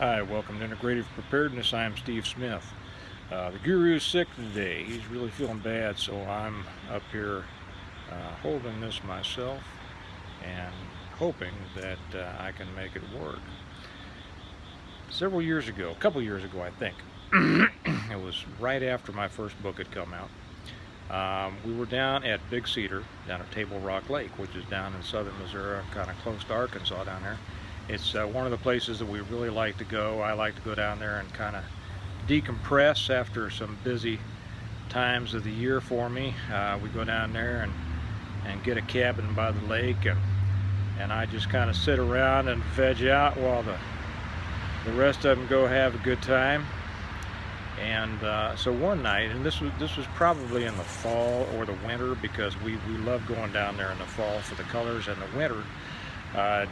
Hi, welcome to Integrative Preparedness. I'm Steve Smith. The guru's sick today. He's really feeling bad, so I'm up here holding this myself and hoping that I can make it work. Several years ago, a couple years ago I think, it was right after my first book had come out. We were down at Big Cedar, down at Table Rock Lake, which is down in southern Missouri, kind of close to Arkansas down there. It's one of the places that we really like to go. I like to go down there and kind of decompress after some busy times of the year for me. We go down there and get a cabin by the lake, and I just kind of sit around and veg out while the rest of them go have a good time. And so one night, and this was probably in the fall or the winter, because we love going down there in the fall for the colors, and the winter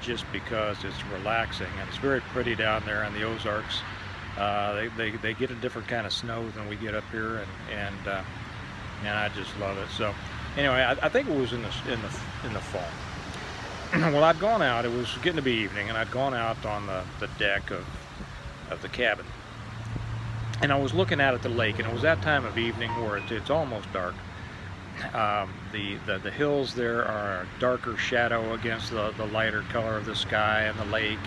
just because it's relaxing and it's very pretty down there in the Ozarks. They get a different kind of snow than we get up here, and I just love it. So anyway, I think it was in the fall. Well, I'd gone out. It was getting to be evening, and I'd gone out on the deck of the cabin, and I was looking out at the lake, and it was that time of evening where it's almost dark. The hills there are a darker shadow against the lighter color of the sky and the lake,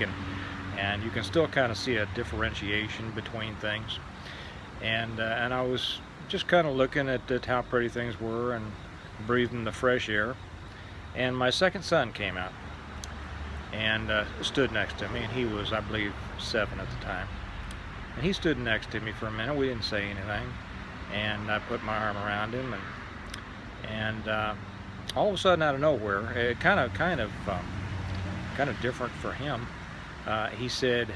and you can still kind of see a differentiation between things. And I was just kind of looking at how pretty things were and breathing the fresh air. And my second son came out and stood next to me, and he was, I believe, 7 at the time. And he stood next to me for a minute. We didn't say anything, and I put my arm around him, and all of a sudden, out of nowhere, it kind of different for him, he said,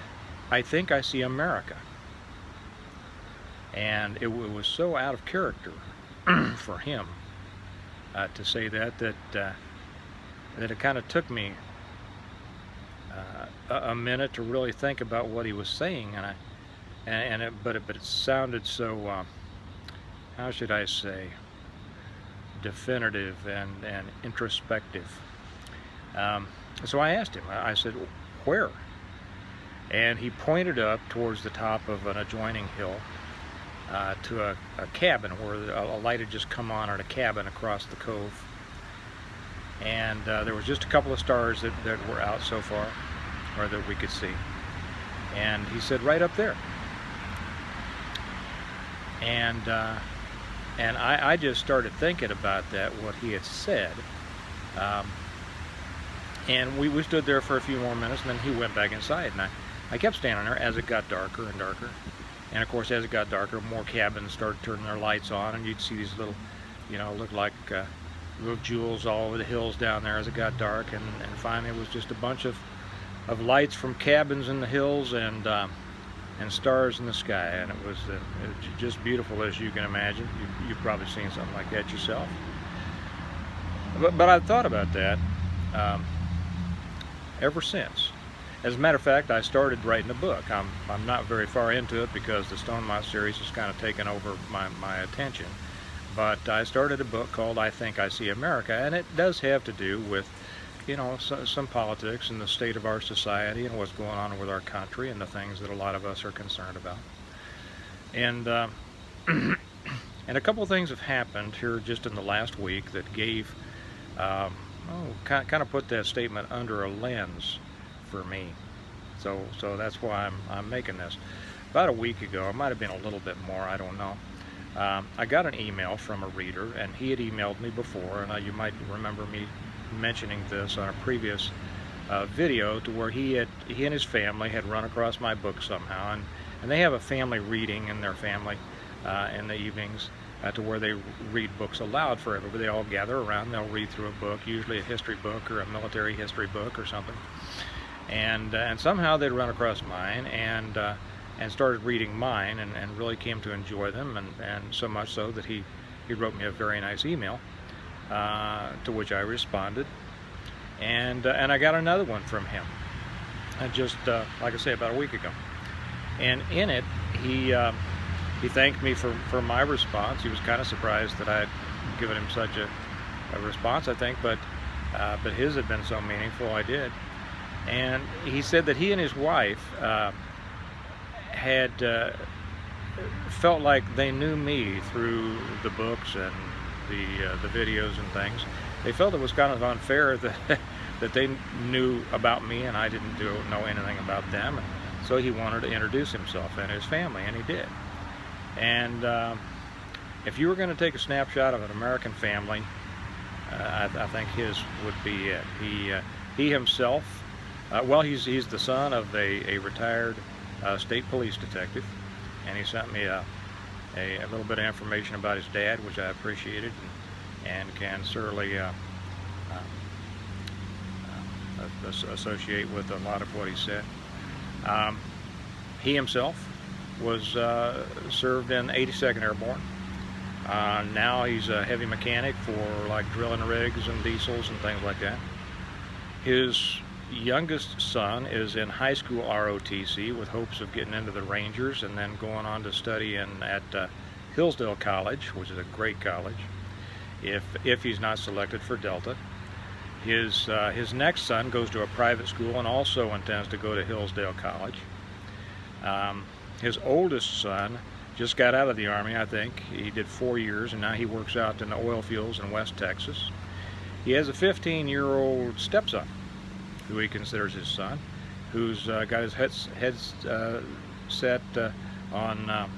"I think I see America." And it was so out of character for him to say that it kind of took me a minute to really think about what he was saying, but it sounded so how should I say, definitive and introspective. So I asked him, I said, "Where?" And he pointed up towards the top of an adjoining hill to a cabin where a light had just come on at a cabin across the cove. And there was just a couple of stars that were out so far, or that we could see. And he said, "Right up there." And I just started thinking about that, what he had said. And we stood there for a few more minutes, and then he went back inside. And I kept standing there as it got darker and darker. And of course, as it got darker, more cabins started turning their lights on, and you'd see these little, looked like little jewels all over the hills down there as it got dark. And finally, it was just a bunch of lights from cabins in the hills and stars in the sky, and it was just beautiful, as you can imagine. You've probably seen something like that yourself. But I've thought about that ever since. As a matter of fact, I started writing a book. I'm not very far into it because the Stone Moth series has kind of taken over my attention. But I started a book called "I Think I See America," and it does have to do with some politics and the state of our society and what's going on with our country and the things that a lot of us are concerned about. And and a couple of things have happened here just in the last week that gave, kind of put that statement under a lens for me. So that's why I'm making this. About a week ago, it might have been a little bit more, I don't know. I got an email from a reader, and he had emailed me before, and you might remember me mentioning this on a previous video, to where he and his family had run across my book somehow, and they have a family reading in their family in the evenings, to where they read books aloud for everybody. They all gather around, they'll read through a book, usually a history book or a military history book or something, and somehow they'd run across mine and started reading mine, and really came to enjoy them, and so much so that he wrote me a very nice email, to which I responded, and I got another one from him, just like I say, about a week ago. And in it, he thanked me for my response. He was kind of surprised that I had given him such a response, I think, but his had been so meaningful. I did. And he said that he and his wife had felt like they knew me through the books and the videos and things. They felt it was kind of unfair that that they knew about me and I didn't know anything about them. So he wanted to introduce himself and his family, and he did. And if you were going to take a snapshot of an American family, I think his would be it. He himself, well, he's the son of a retired state police detective, and he sent me a little bit of information about his dad, which I appreciated, and can certainly associate with a lot of what he said. He himself was served in 82nd Airborne. Now he's a heavy mechanic for like drilling rigs and diesels and things like that. His youngest son is in high school ROTC with hopes of getting into the Rangers and then going on to study at Hillsdale College, which is a great college, if he's not selected for Delta. His next son goes to a private school and also intends to go to Hillsdale College. His oldest son just got out of the Army, I think. He did 4 years, and now he works out in the oil fields in West Texas. He has a 15-year-old stepson, who he considers his son, who's got his head set on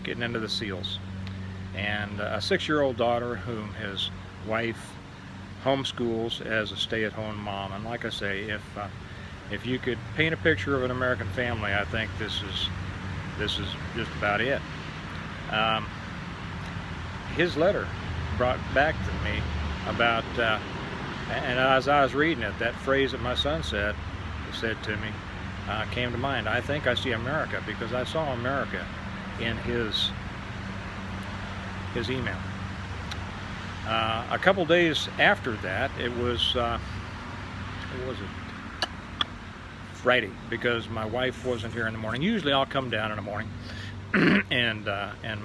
getting into the SEALs, and a 6-year-old daughter whom his wife homeschools as a stay-at-home mom. And like I say, if you could paint a picture of an American family, I think this is just about it. His letter brought back to me about, and as I was reading it, that phrase that my son said to me came to mind. I think I see America, because I saw America in his email. A couple days after that, it was what was it? Friday, because my wife wasn't here in the morning. Usually I'll come down in the morning and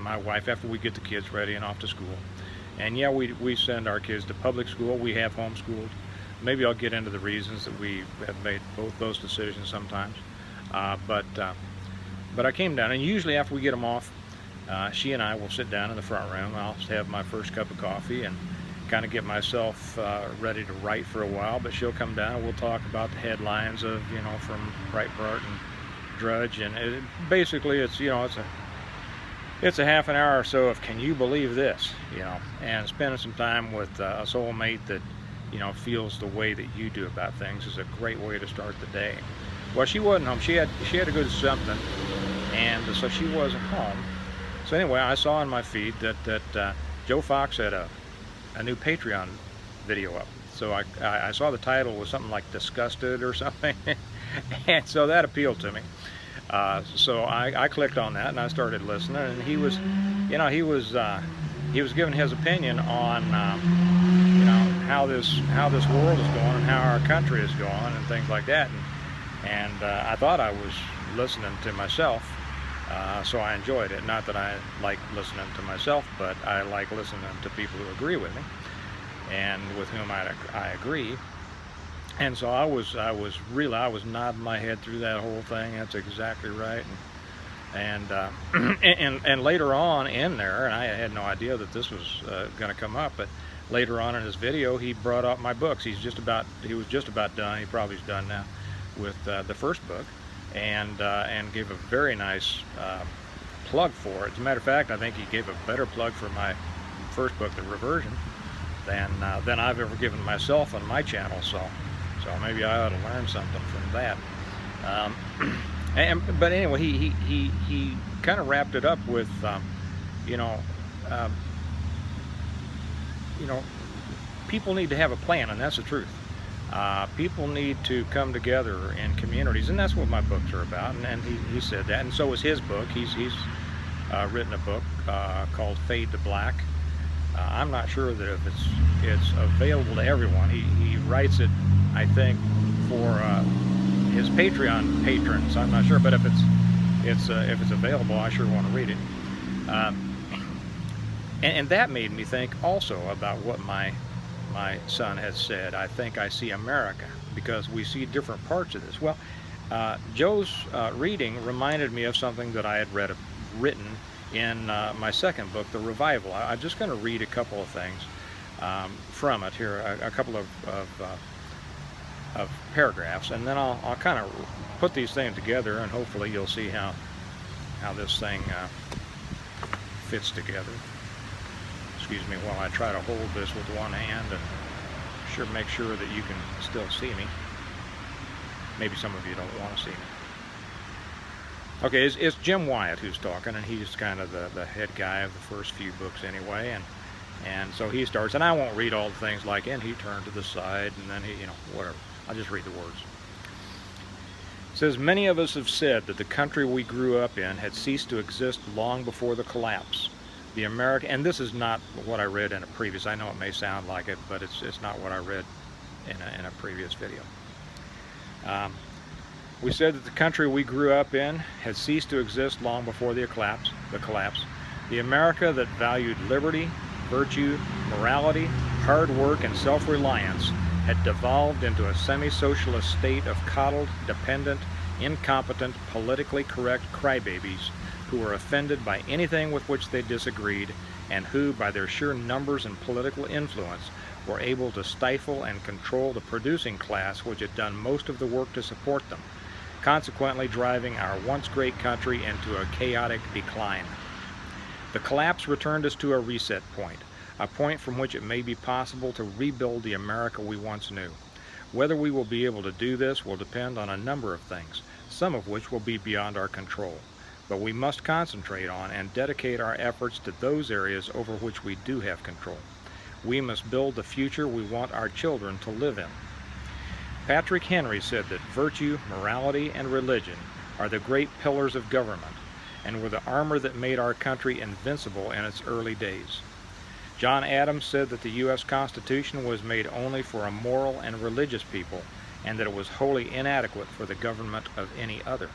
my wife, after we get the kids ready and off to school. And yeah, we send our kids to public school. We have homeschooled. Maybe I'll get into the reasons that we have made both those decisions sometimes. But I came down, and usually after we get them off, she and I will sit down in the front room. I'll have my first cup of coffee and kind of get myself ready to write for a while, but she'll come down and we'll talk about the headlines of, from Breitbart and Drudge, and basically it's a half an hour or so of, can you believe this, and spending some time with a soulmate that feels the way that you do about things is a great way to start the day. Well, she wasn't home. She had to go to something, and so she wasn't home. So anyway, I saw in my feed that Joe Fox had a new Patreon video up. So I saw the title was something like Disgusted or something, and so that appealed to me. So I clicked on that and I started listening, and he was giving his opinion on how this world is going and how our country is going and things like that. And I thought I was listening to myself. So I enjoyed it. Not that I like listening to myself, but I like listening to people who agree with me and with whom I agree. And so I was nodding my head through that whole thing. That's exactly right. And later on in there, and I had no idea that this was going to come up, but later on in his video, he brought up my books. He was just about done. He probably is done now with the first book. And gave a very nice plug for it. As a matter of fact, I think he gave a better plug for my first book, The Reversion, than I've ever given myself on my channel. So maybe I ought to learn something from that. But anyway, he kind of wrapped it up with, people need to have a plan, and that's the truth. People need to come together in communities, and that's what my books are about. And he said that, and so was his book. He's written a book called Fade to Black. I'm not sure that if it's available to everyone. He writes it, I think, for his Patreon patrons. I'm not sure, but if it's available, I sure want to read it. And that made me think also about what my son has said. I think I see America, because we see different parts of this. Well, Joe's reading reminded me of something that I had written in my second book, The Revival. I'm just going to read a couple of things from it here, a couple of paragraphs, and then I'll kind of put these things together, and hopefully you'll see how this thing fits together. Excuse me while I try to hold this with one hand and make sure that you can still see me. Maybe some of you don't want to see me. Okay, it's Jim Wyatt who's talking, and he's kind of the head guy of the first few books anyway, and so he starts, and I won't read all the things like, and he turned to the side, and then he, whatever. I'll just read the words. It says, many of us have said that the country we grew up in had ceased to exist long before the collapse. The American, and this is not what I read in a previous, I know it may sound like it, but it's not what I read in a previous video. We said that the country we grew up in had ceased to exist long before the collapse. The America that valued liberty, virtue, morality, hard work, and self-reliance had devolved into a semi-socialist state of coddled, dependent, incompetent, politically correct crybabies who were offended by anything with which they disagreed, and who, by their sheer numbers and political influence, were able to stifle and control the producing class which had done most of the work to support them, consequently driving our once great country into a chaotic decline. The collapse returned us to a reset point, a point from which it may be possible to rebuild the America we once knew. Whether we will be able to do this will depend on a number of things, some of which will be beyond our control. But we must concentrate on and dedicate our efforts to those areas over which we do have control. We must build the future we want our children to live in. Patrick Henry said that virtue, morality, and religion are the great pillars of government, and were the armor that made our country invincible in its early days. John Adams said that the U.S. Constitution was made only for a moral and religious people, and that it was wholly inadequate for the government of any other.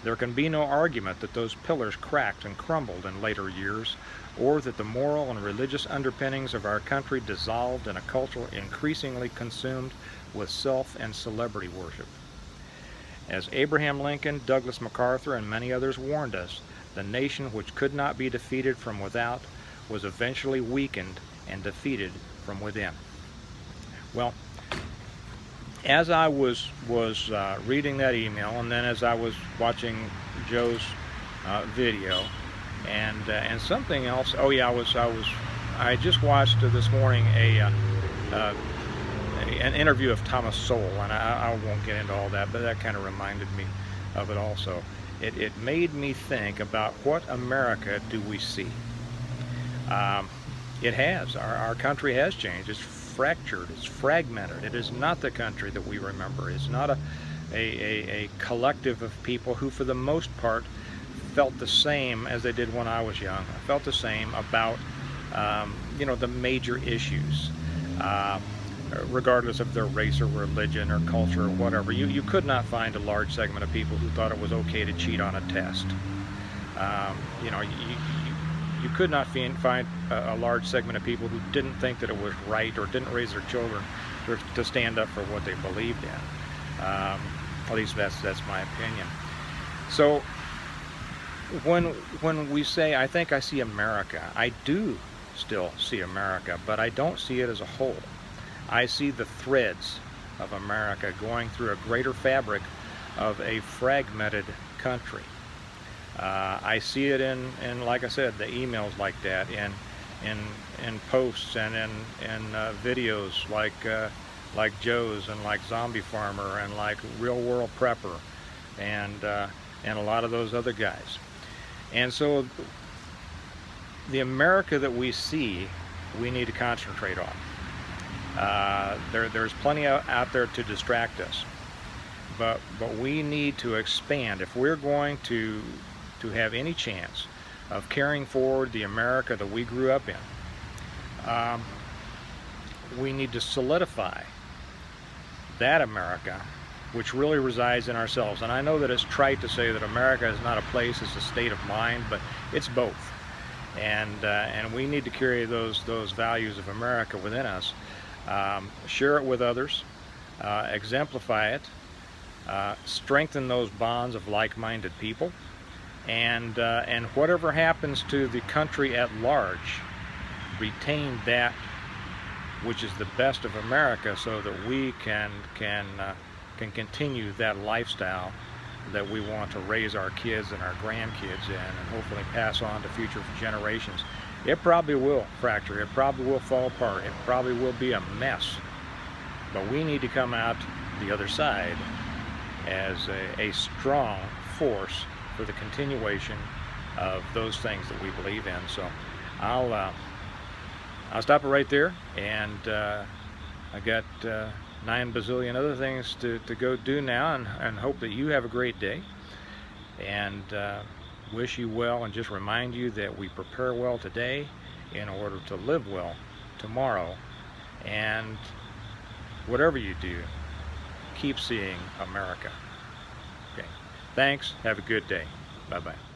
There can be no argument that those pillars cracked and crumbled in later years, or that the moral and religious underpinnings of our country dissolved in a culture increasingly consumed with self and celebrity worship. As Abraham Lincoln, Douglas MacArthur, and many others warned us, the nation which could not be defeated from without was eventually weakened and defeated from within. Well, as I was reading that email, and then as I was watching Joe's video, and something else. Oh yeah, I just watched this morning an interview of Thomas Sowell, and I won't get into all that, but that kind of reminded me of it also. It made me think about what America do we see. It has. Our country has changed. It's fractured. It's fragmented. It is not the country that we remember. It's not a collective of people who, for the most part, felt the same as they did when I was young. I felt the same about the major issues, regardless of their race or religion or culture or whatever. You could not find a large segment of people who thought it was okay to cheat on a test. You could not find a large segment of people who didn't think that it was right or didn't raise their children to stand up for what they believed in. At least that's my opinion. So when we say, I think I see America, I do still see America, but I don't see it as a whole. I see the threads of America going through a greater fabric of a fragmented country. I see it in, like I said, the emails like that, in posts and in videos like Joe's and like Zombie Farmer and like Real World Prepper and a lot of those other guys. And so the America that we see, we need to concentrate on. There's plenty out there to distract us, but we need to expand if we're going to have any chance of carrying forward the America that we grew up in. We need to solidify that America which really resides in ourselves. And I know that it's trite to say that America is not a place, it's a state of mind, but it's both. And we need to carry those values of America within us, share it with others, exemplify it, strengthen those bonds of like-minded people, and whatever happens to the country at large, retain that which is the best of America, so that we can continue that lifestyle that we want to raise our kids and our grandkids in, and hopefully pass on to future generations. It probably will fracture, it probably will fall apart, it probably will be a mess, but we need to come out the other side as a strong force for the continuation of those things that we believe in. So I'll stop it right there, and I got 9 bazillion other things to go do now, and hope that you have a great day, and wish you well, and just remind you that we prepare well today in order to live well tomorrow. And whatever you do, keep seeing America. Okay. Thanks. Have a good day. Bye-bye.